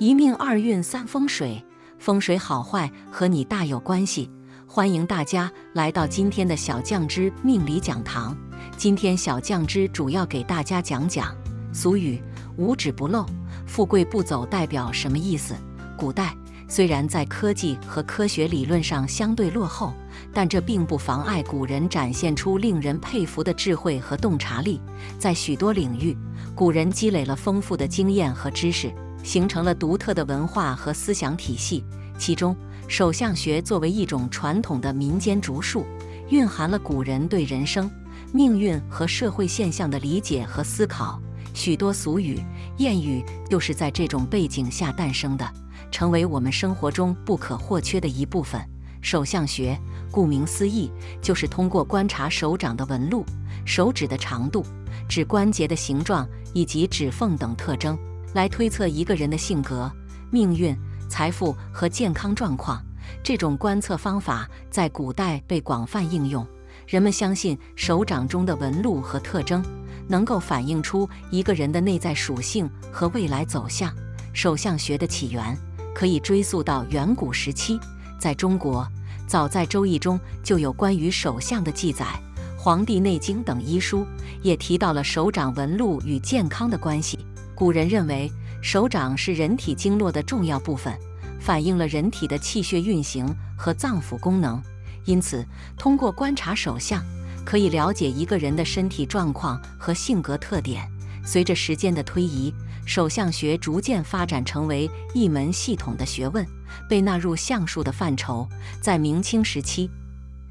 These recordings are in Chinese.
一命二运三风水，风水好坏和你大有关系。欢迎大家来到今天的小酱之命理讲堂。今天小酱之主要给大家讲讲俗语“五指不漏，富贵不走”代表什么意思。古代虽然在科技和科学理论上相对落后，但这并不妨碍古人展现出令人佩服的智慧和洞察力。在许多领域，古人积累了丰富的经验和知识，形成了独特的文化和思想体系。其中，手相学作为一种传统的民间竹术，蕴含了古人对人生、命运和社会现象的理解和思考。许多俗语、谚语就是在这种背景下诞生的，成为我们生活中不可或缺的一部分。手相学顾名思义，就是通过观察手掌的纹路、手指的长度、指关节的形状以及指缝等特征，来推测一个人的性格、命运、财富和健康状况。这种观测方法在古代被广泛应用，人们相信手掌中的纹路和特征能够反映出一个人的内在属性和未来走向。手相学的起源可以追溯到远古时期，在中国，早在《周易》中就有关于手相的记载，《黄帝内经》等医书也提到了手掌纹路与健康的关系。古人认为，手掌是人体经络的重要部分，反映了人体的气血运行和脏腑功能，因此通过观察手相，可以了解一个人的身体状况和性格特点。随着时间的推移，手相学逐渐发展成为一门系统的学问，被纳入相术的范畴。在明清时期，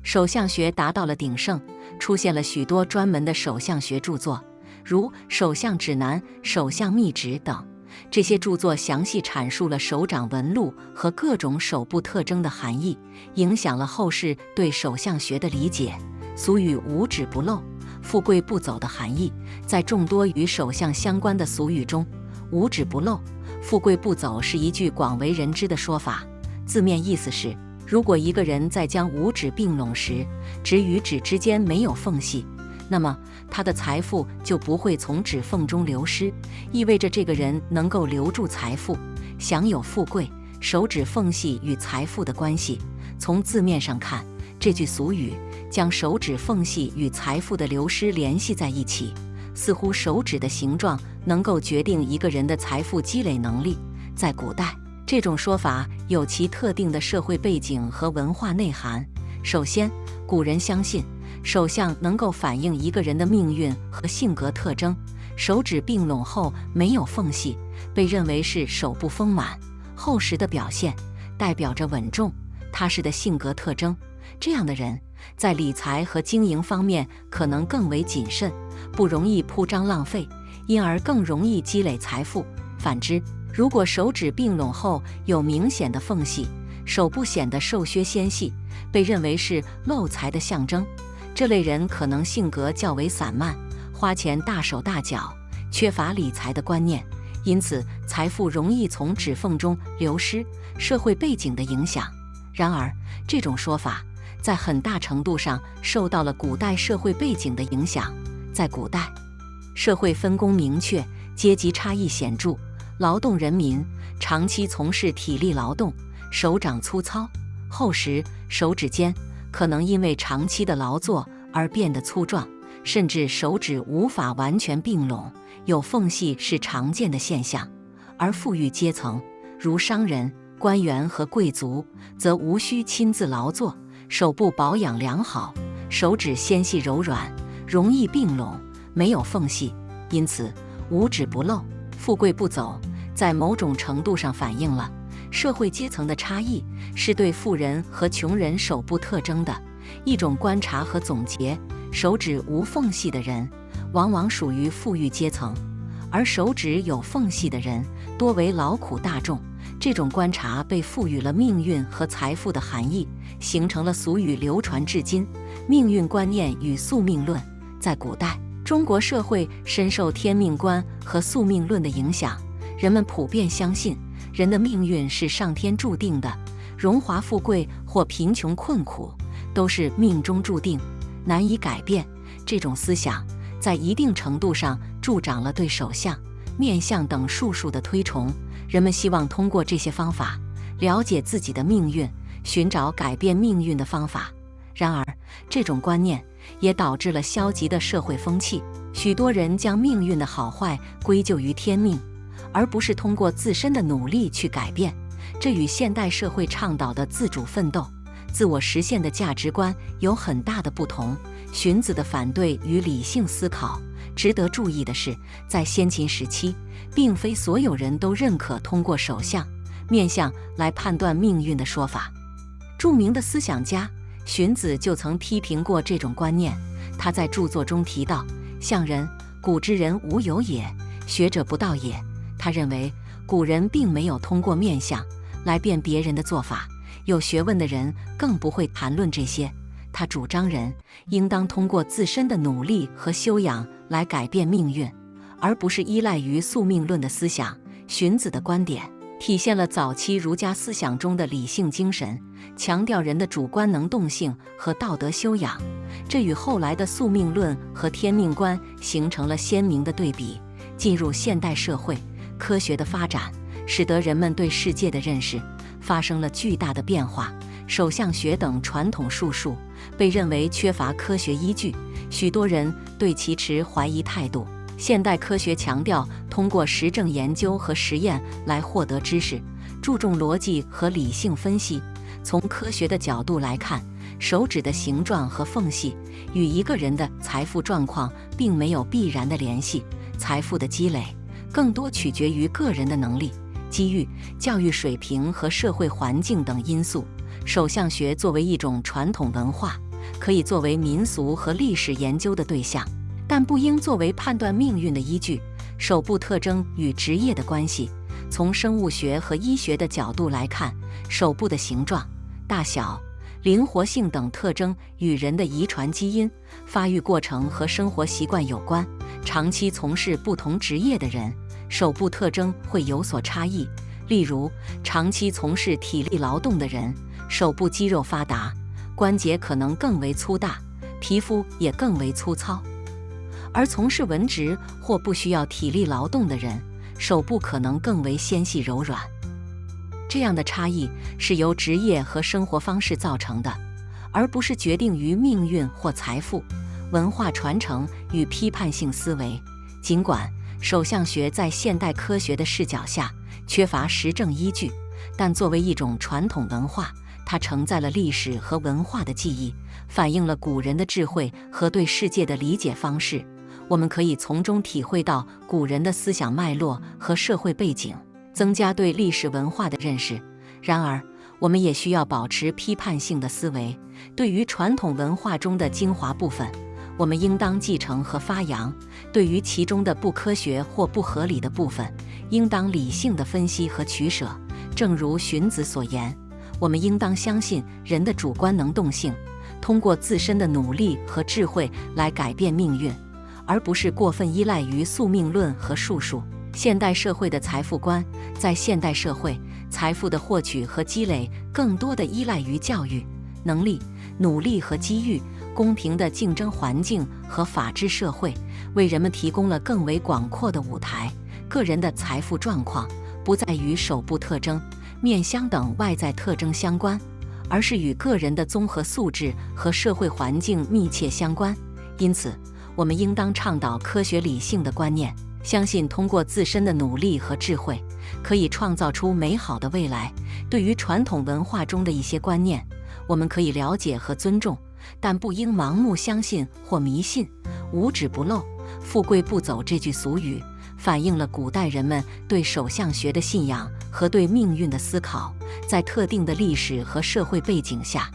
手相学达到了鼎盛，出现了许多专门的手相学著作，如《手相指南》《手相秘旨》等。这些著作详细阐述了手掌纹路和各种手部特征的含义，影响了后世对手相学的理解。俗语“五指不漏，富贵不走”的含义，在众多与手相相关的俗语中，“五指不漏，富贵不走”是一句广为人知的说法。字面意思是，如果一个人在将五指并拢时，指与指之间没有缝隙，那么他的财富就不会从指缝中流失，意味着这个人能够留住财富，享有富贵。手指缝隙与财富的关系，从字面上看，这句俗语将手指缝隙与财富的流失联系在一起，似乎手指的形状能够决定一个人的财富积累能力。在古代，这种说法有其特定的社会背景和文化内涵。首先，古人相信手相能够反映一个人的命运和性格特征。手指并拢后没有缝隙，被认为是手部丰满、厚实的表现，代表着稳重、踏实的性格特征。这样的人在理财和经营方面可能更为谨慎，不容易铺张浪费，因而更容易积累财富。反之，如果手指并拢后有明显的缝隙，手部显得瘦削纤细，被认为是漏财的象征。这类人可能性格较为散漫，花钱大手大脚，缺乏理财的观念，因此财富容易从指缝中流失。社会背景的影响，然而这种说法在很大程度上受到了古代社会背景的影响。在古代，社会分工明确，阶级差异显著，劳动人民长期从事体力劳动，手掌粗糙、厚实，手指尖可能因为长期的劳作而变得粗壮，甚至手指无法完全并拢，有缝隙是常见的现象。而富裕阶层，如商人、官员和贵族，则无需亲自劳作，手部保养良好，手指纤细柔软，容易并拢，没有缝隙。因此，五指不漏，富贵不走，在某种程度上反映了社会阶层的差异，是对富人和穷人手部特征的一种观察和总结。手指无缝隙的人往往属于富裕阶层，而手指有缝隙的人多为劳苦大众。这种观察被赋予了命运和财富的含义，形成了俗语流传至今。命运观念与宿命论，在古代中国社会深受天命观和宿命论的影响，人们普遍相信人的命运是上天注定的，荣华富贵或贫穷困苦都是命中注定，难以改变。这种思想在一定程度上助长了对手相、面相等术数的推崇，人们希望通过这些方法了解自己的命运，寻找改变命运的方法。然而，这种观念也导致了消极的社会风气，许多人将命运的好坏归咎于天命，而不是通过自身的努力去改变。这与现代社会倡导的自主奋斗、自我实现的价值观有很大的不同。荀子的反对与理性思考。值得注意的是，在先秦时期，并非所有人都认可通过手相、面相来判断命运的说法。著名的思想家荀子就曾批评过这种观念。他在著作中提到：“相人，古之人无有也，学者不道也。”他认为古人并没有通过面相来辨别人的做法，有学问的人更不会谈论这些。他主张人应当通过自身的努力和修养来改变命运，而不是依赖于宿命论的思想。荀子的观点体现了早期儒家思想中的理性精神，强调人的主观能动性和道德修养，这与后来的宿命论和天命观形成了鲜明的对比。进入现代社会，科学的发展使得人们对世界的认识发生了巨大的变化。手相学等传统术数被认为缺乏科学依据，许多人对其持怀疑态度。现代科学强调通过实证研究和实验来获得知识，注重逻辑和理性分析。从科学的角度来看，手指的形状和缝隙与一个人的财富状况并没有必然的联系。财富的积累更多取决于个人的能力、机遇、教育水平和社会环境等因素。手相学作为一种传统文化，可以作为民俗和历史研究的对象，但不应作为判断命运的依据。手部特征与职业的关系，从生物学和医学的角度来看，手部的形状、大小、灵活性等特征与人的遗传基因、发育过程和生活习惯有关。长期从事不同职业的人，手部特征会有所差异。例如，长期从事体力劳动的人，手部肌肉发达，关节可能更为粗大，皮肤也更为粗糙；而从事文职或不需要体力劳动的人，手部可能更为纤细柔软。这样的差异是由职业和生活方式造成的，而不是决定于命运或财富。文化传承与批判性思维，尽管手相学在现代科学的视角下缺乏实证依据，但作为一种传统文化，它承载了历史和文化的记忆，反映了古人的智慧和对世界的理解方式。我们可以从中体会到古人的思想脉络和社会背景，增加对历史文化的认识。然而，我们也需要保持批判性的思维，对于传统文化中的精华部分，我们应当继承和发扬；对于其中的不科学或不合理的部分，应当理性的分析和取舍。正如荀子所言，我们应当相信人的主观能动性，通过自身的努力和智慧来改变命运，而不是过分依赖于宿命论和术数。现代社会的财富观，在现代社会，财富的获取和积累更多的依赖于教育、能力、努力和机遇。公平的竞争环境和法治社会为人们提供了更为广阔的舞台。个人的财富状况不再与手部特征、面相等外在特征相关，而是与个人的综合素质和社会环境密切相关。因此，我们应当倡导科学理性的观念，相信通过自身的努力和智慧，可以创造出美好的未来。对于传统文化中的一些观念，我们可以了解和尊重，但不应盲目相信或迷信。无纸不漏，富贵不走这句俗语反映了古代人们对手相学的信仰和对命运的思考。在特定的历史和社会背景下，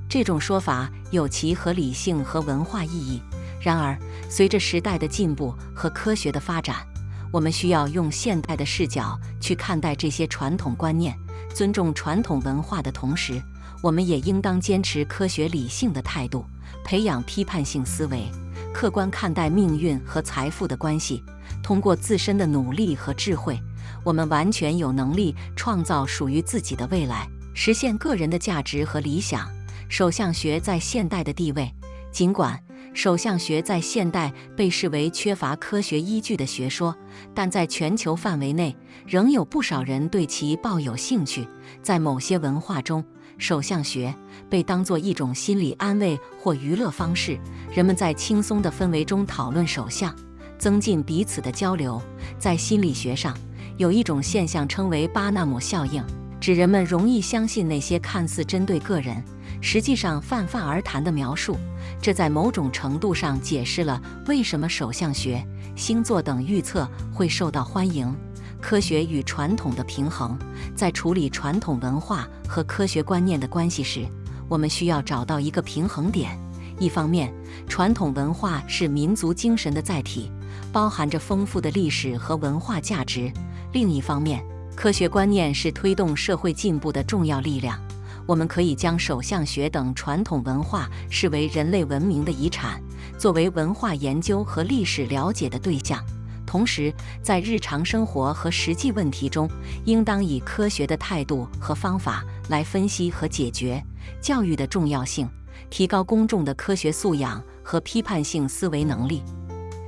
这种说法有其合理性和文化意义。然而，随着时代的进步和科学的发展，我们需要用现代的视角去看待这些传统观念。尊重传统文化的同时，我们也应当坚持科学理性的态度，培养批判性思维，客观看待命运和财富的关系。通过自身的努力和智慧，我们完全有能力创造属于自己的未来，实现个人的价值和理想。手相学在现代的地位，尽管手相学在现代被视为缺乏科学依据的学说，但在全球范围内，仍有不少人对其抱有兴趣。在某些文化中，手相学被当作一种心理安慰或娱乐方式，人们在轻松的氛围中讨论手相，增进彼此的交流。在心理学上，有一种现象称为巴纳姆效应，指人们容易相信那些看似针对个人，实际上泛泛而谈的描述。这在某种程度上解释了为什么手相学、星座等预测会受到欢迎。科学与传统的平衡，在处理传统文化和科学观念的关系时，我们需要找到一个平衡点。一方面，传统文化是民族精神的载体，包含着丰富的历史和文化价值；另一方面，科学观念是推动社会进步的重要力量。我们可以将手相学等传统文化视为人类文明的遗产，作为文化研究和历史了解的对象。同时，在日常生活和实际问题中，应当以科学的态度和方法来分析和解决。教育的重要性，提高公众的科学素养和批判性思维能力，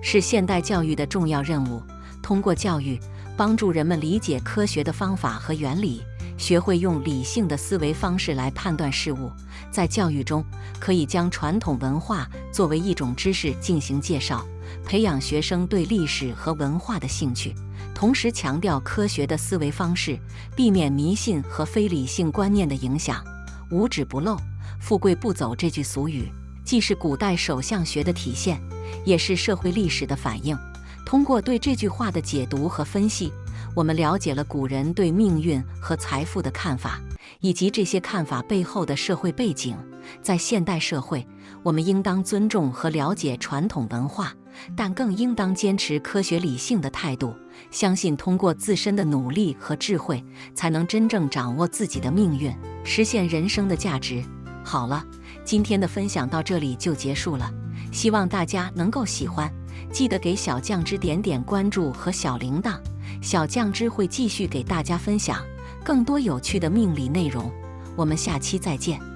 是现代教育的重要任务。通过教育，帮助人们理解科学的方法和原理，学会用理性的思维方式来判断事物。在教育中，可以将传统文化作为一种知识进行介绍，培养学生对历史和文化的兴趣，同时强调科学的思维方式，避免迷信和非理性观念的影响。无纸不漏，富贵不走这句俗语，既是古代手相学的体现，也是社会历史的反映。通过对这句话的解读和分析，我们了解了古人对命运和财富的看法，以及这些看法背后的社会背景。在现代社会，我们应当尊重和了解传统文化，但更应当坚持科学理性的态度，相信通过自身的努力和智慧，才能真正掌握自己的命运，实现人生的价值。好了，今天的分享到这里就结束了，希望大家能够喜欢，记得给小酱汁点点关注和小铃铛，小酱汁会继续给大家分享更多有趣的命理内容。我们下期再见。